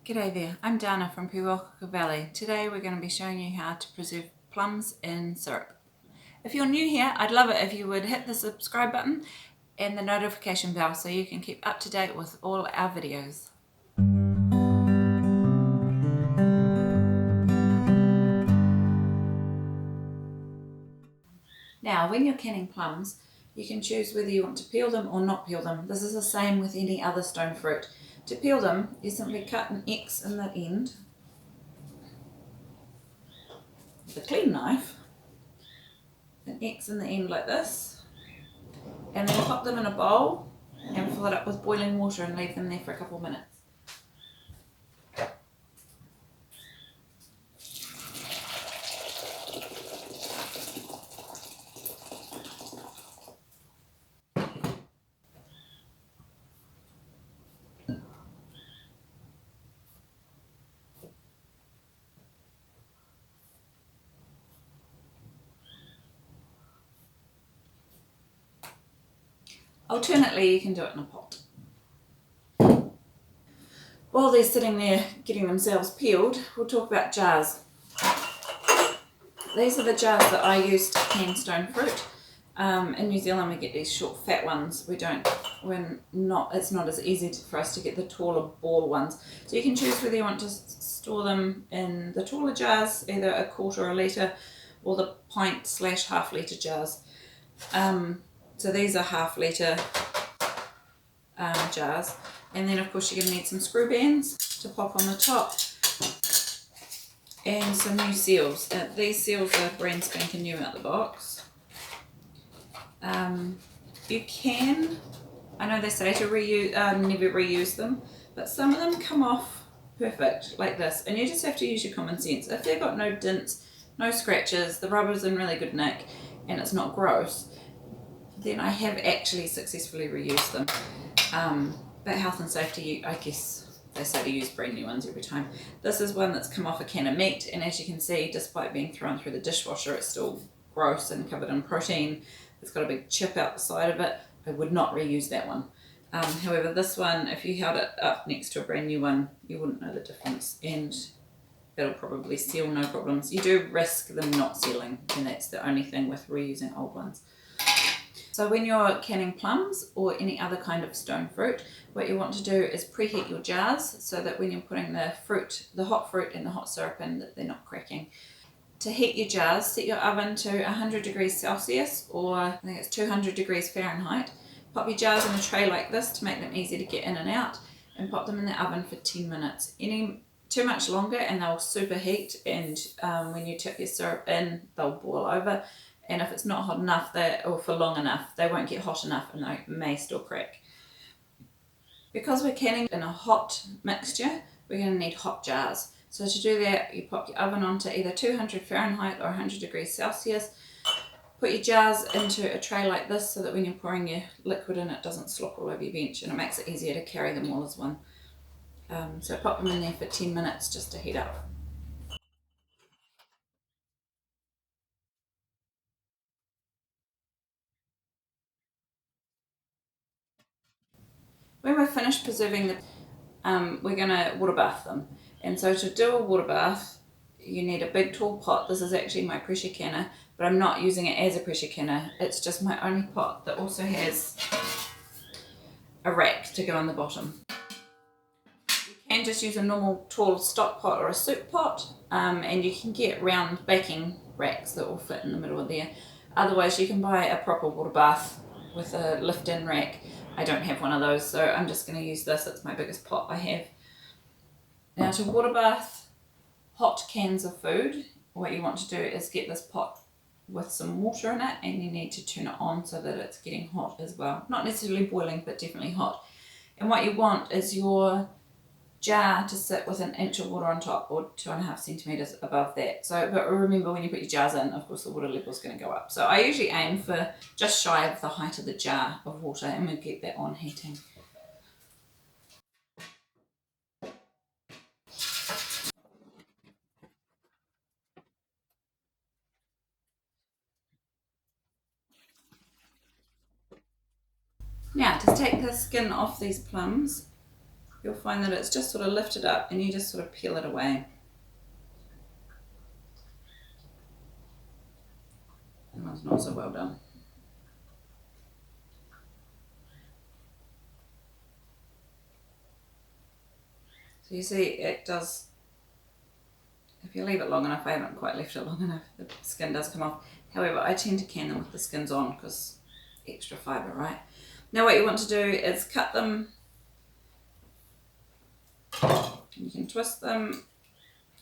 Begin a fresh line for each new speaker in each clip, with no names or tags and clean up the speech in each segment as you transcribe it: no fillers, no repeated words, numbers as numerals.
G'day there, I'm Dana from Puwaka Valley. Today we're going to be showing you how to preserve plums in syrup. If you're new here, I'd love it if you would hit the subscribe button and the notification bell so you can keep up to date with all our videos. Now, when you're canning plums, you can choose whether you want to peel them or not peel them. This is the same with any other stone fruit. To peel them, you simply cut an X in the end with a clean knife, an X in the end like this, and then pop them in a bowl and fill it up with boiling water and leave them there for a couple of minutes. Alternately, you can do it in a pot. While they're sitting there getting themselves peeled, we'll talk about jars. These are the jars that I use to can stone fruit. In New Zealand we get these short fat ones. It's not as easy for us to get the taller ball ones. So you can choose whether you want to store them in the taller jars, either a quarter or a litre, or the pint/half litre jars. So these are half litre jars, and then of course you're going to need some screw bands to pop on the top and some new seals. These seals are brand spanking new out the box. You can, I know they say to never reuse them, but some of them come off perfect like this, and you just have to use your common sense. If they've got no dents, no scratches, the rubber's in really good nick, and it's not gross, then I have actually successfully reused them. But health and safety, I guess they say to use brand new ones every time. This is one that's come off a can of meat, and as you can see, despite being thrown through the dishwasher, it's still gross and covered in protein. It's got a big chip out the side of it. I would not reuse that one. However, this one, if you held it up next to a brand new one, you wouldn't know the difference, and it'll probably seal no problems. You do risk them not sealing, and that's the only thing with reusing old ones. So when you're canning plums or any other kind of stone fruit, what you want to do is preheat your jars so that when you're putting the hot fruit and the hot syrup in, that they're not cracking. To heat your jars, set your oven to 100 degrees Celsius, or I think it's 200 degrees Fahrenheit. Pop your jars in a tray like this to make them easy to get in and out, and pop them in the oven for 10 minutes. Too much longer and they'll superheat, and when you tip your syrup in, they'll boil over. And if it's not hot enough, or for long enough, they won't get hot enough and they may still crack. Because we're canning in a hot mixture, we're going to need hot jars. So to do that, you pop your oven onto either 200 Fahrenheit or 100 degrees Celsius. Put your jars into a tray like this so that when you're pouring your liquid in, it doesn't slop all over your bench, and it makes it easier to carry them all as one. So pop them in there for 10 minutes just to heat up. When we're finished preserving we're going to water bath them. And so to do a water bath, you need a big tall pot. This is actually my pressure canner, but I'm not using it as a pressure canner. It's just my only pot that also has a rack to go on the bottom. You can just use a normal tall stock pot or a soup pot, and you can get round baking racks that will fit in the middle of there. Otherwise, you can buy a proper water bath with a lift-in rack. I don't have one of those, so I'm just going to use this. It's my biggest pot I have. Now, to water bath hot cans of food, what you want to do is get this pot with some water in it, and you need to turn it on so that it's getting hot as well. Not necessarily boiling, but definitely hot. And what you want is your jar to sit with an inch of water on top, or 2.5 centimetres above that. So, but remember, when you put your jars in, of course the water level is going to go up. So I usually aim for just shy of the height of the jar of water, and we'll get that on heating. Now, to take the skin off these plums, you'll find that it's just sort of lifted up and you just sort of peel it away. That one's not so well done. So you see it does, if you leave it long enough, I haven't quite left it long enough, the skin does come off. However, I tend to can them with the skins on because extra fibre, right? Now what you want to do is cut them. You can twist them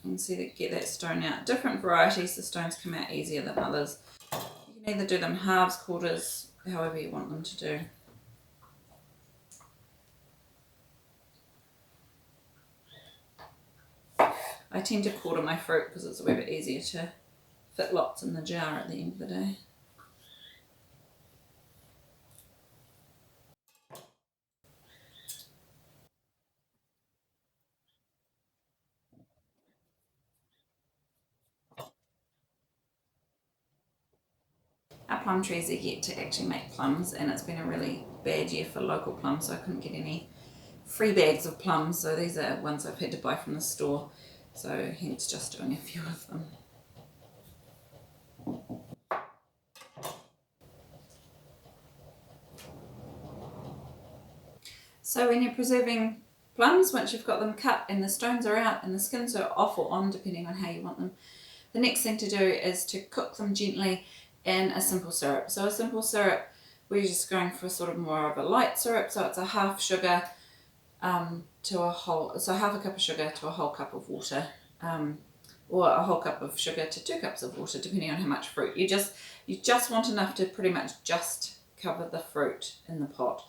and see that get that stone out. Different varieties, the stones come out easier than others. You can either do them halves, quarters, however you want them to do. I tend to quarter my fruit because it's a wee bit easier to fit lots in the jar at the end of the day. Our plum trees are yet to actually make plums, and it's been a really bad year for local plums, so I couldn't get any free bags of plums, so these are ones I've had to buy from the store, so hence just doing a few of them. So when you're preserving plums, once you've got them cut and the stones are out and the skins are off or on depending on how you want them, the next thing to do is to cook them gently in a simple syrup. So a simple syrup, we're just going for sort of more of a light syrup, so it's a half sugar to a whole, so half a cup of sugar to a whole cup of water, or a whole cup of sugar to 2 cups of water, depending on how much fruit. You just want enough to pretty much just cover the fruit in the pot.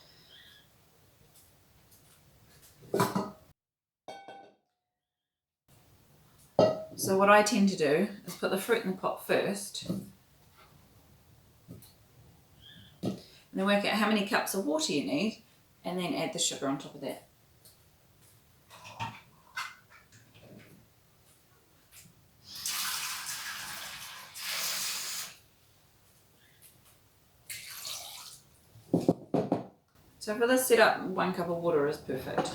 So what I tend to do is put the fruit in the pot first, and then work out how many cups of water you need, and then add the sugar on top of that. So for this setup, 1 cup of water is perfect.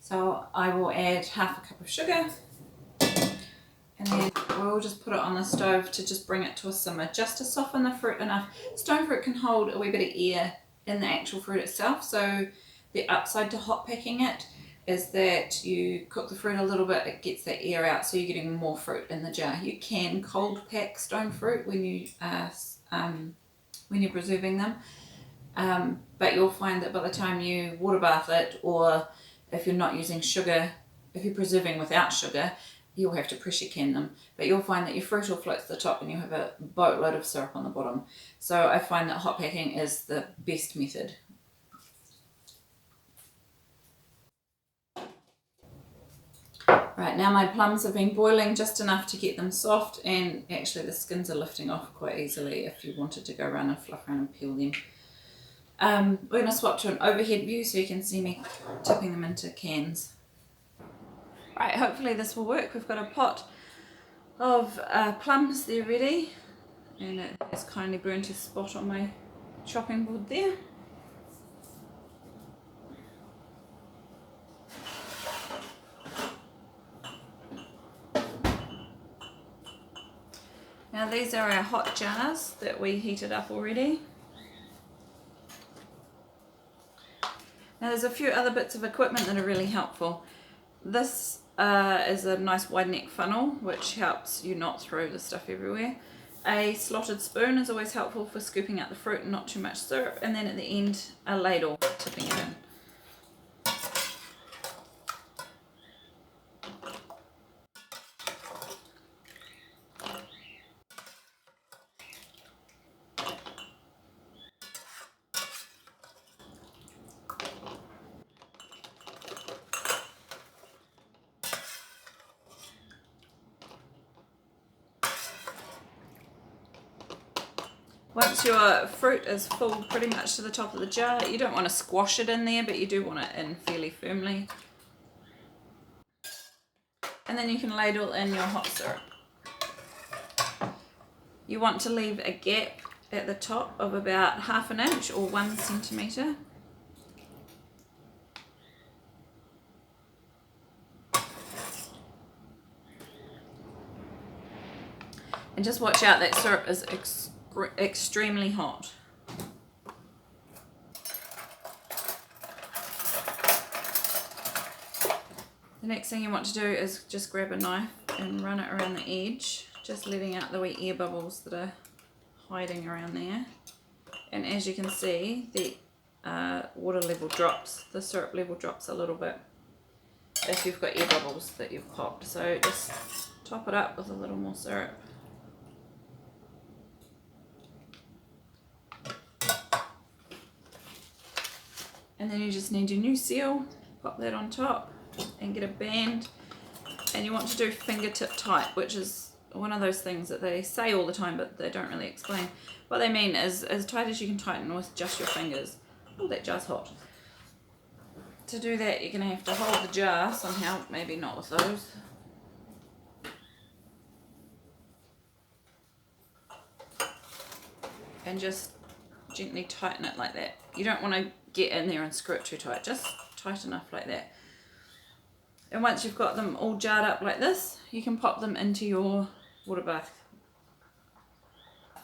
So I will add half a cup of sugar, and then we'll just put it on the stove to just bring it to a simmer, just to soften the fruit enough. Stone fruit can hold a wee bit of air in the actual fruit itself, so the upside to hot packing it is that you cook the fruit a little bit, it gets that air out, so you're getting more fruit in the jar. You can cold pack stone fruit when you're preserving them, but you'll find that by the time you water bath it, or if you're not using sugar, if you're preserving without sugar, you'll have to pressure can them, but you'll find that your fruit will float to the top and you'll have a boatload of syrup on the bottom. So I find that hot packing is the best method. Right, now my plums have been boiling just enough to get them soft, and actually the skins are lifting off quite easily if you wanted to go around and fluff around and peel them. We're going to swap to an overhead view so you can see me tipping them into cans. Right, hopefully this will work. We've got a pot of plums there ready, and it has kindly burnt a spot on my chopping board there. Now these are our hot jars that we heated up already. Now there's a few other bits of equipment that are really helpful. This is a nice wide neck funnel which helps you not throw the stuff everywhere. A slotted spoon is always helpful for scooping out the fruit and not too much syrup, and then at the end a ladle tipping it in. Once your fruit is full pretty much to the top of the jar, you don't want to squash it in there, but you do want it in fairly firmly. and then you can ladle in your hot syrup. You want to leave a gap at the top of about 1/2 inch or 1 centimetre. And just watch out, that syrup is extremely hot. The next thing you want to do is just grab a knife and run it around the edge, just letting out the wee air bubbles that are hiding around there. And as you can see, the water level drops, the syrup level drops a little bit if you've got air bubbles that you've popped. So just top it up with a little more syrup. And then you just need your new seal, pop that on top and get a band. And you want to do fingertip tight, which is one of those things that they say all the time but they don't really explain. What they mean is as tight as you can tighten with just your fingers. Oh, that jar's hot. To do that you're going to have to hold the jar somehow, maybe not with those. And just gently tighten it like that. You don't want to get in there and screw it too tight, just tight enough like that. And once you've got them all jarred up like this, you can pop them into your water bath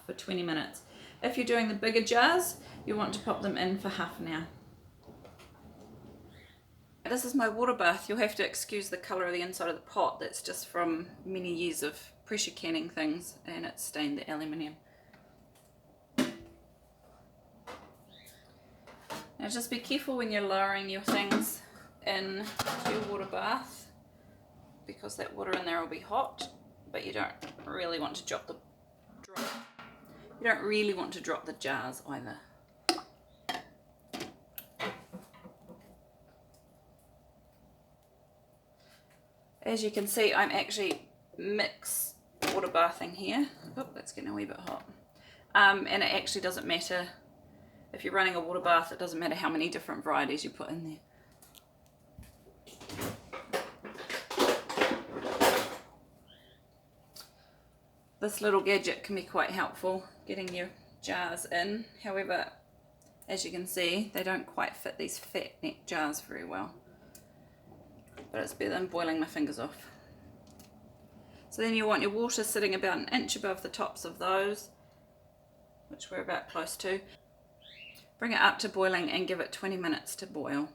for 20 minutes. If you're doing the bigger jars, you want to pop them in for 1/2 hour. This is my water bath. You'll have to excuse the colour of the inside of the pot. That's just from many years of pressure canning things and it's stained the aluminium. Now just be careful when you're lowering your things in your water bath because that water in there will be hot, but you don't really want to drop the jars either. As you can see, I'm actually mix water bathing here. Oh, that's getting a wee bit hot. And it actually doesn't matter if you're running a water bath, it doesn't matter how many different varieties you put in there. This little gadget can be quite helpful getting your jars in. However, as you can see, they don't quite fit these fat neck jars very well. But it's better than boiling my fingers off. So then you want your water sitting about 1 inch above the tops of those, which we're about close to. Bring it up to boiling and give it 20 minutes to boil.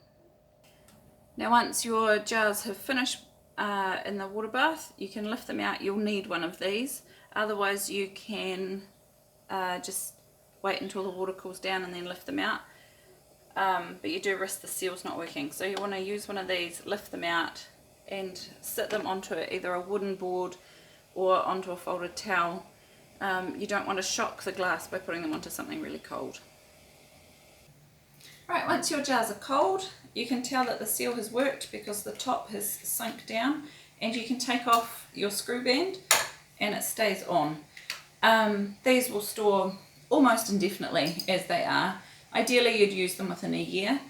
Now once your jars have finished in the water bath, you can lift them out. You'll need one of these. Otherwise you can just wait until the water cools down and then lift them out. But you do risk the seals not working. So you want to use one of these, lift them out and sit them onto either a wooden board or onto a folded towel. You don't want to shock the glass by putting them onto something really cold. Right, once your jars are cold, you can tell that the seal has worked because the top has sunk down, and you can take off your screw band and it stays on. These will store almost indefinitely as they are. Ideally you'd use them within a year.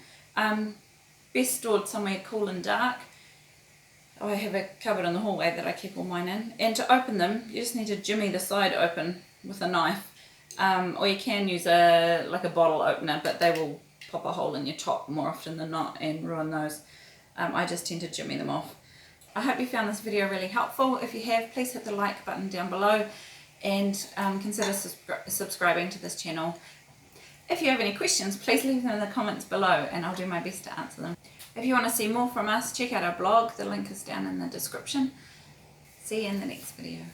Best stored somewhere cool and dark. I have a cupboard in the hallway that I keep all mine in. And to open them, you just need to jimmy the side open with a knife. Or you can use like a bottle opener, but they will pop a hole in your top more often than not and ruin those. I just tend to jimmy them off. I hope you found this video really helpful. If you have, please hit the like button down below and consider subscribing to this channel. If you have any questions, please leave them in the comments below and I'll do my best to answer them. If you want to see more from us, check out our blog. The link is down in the description. See you in the next video.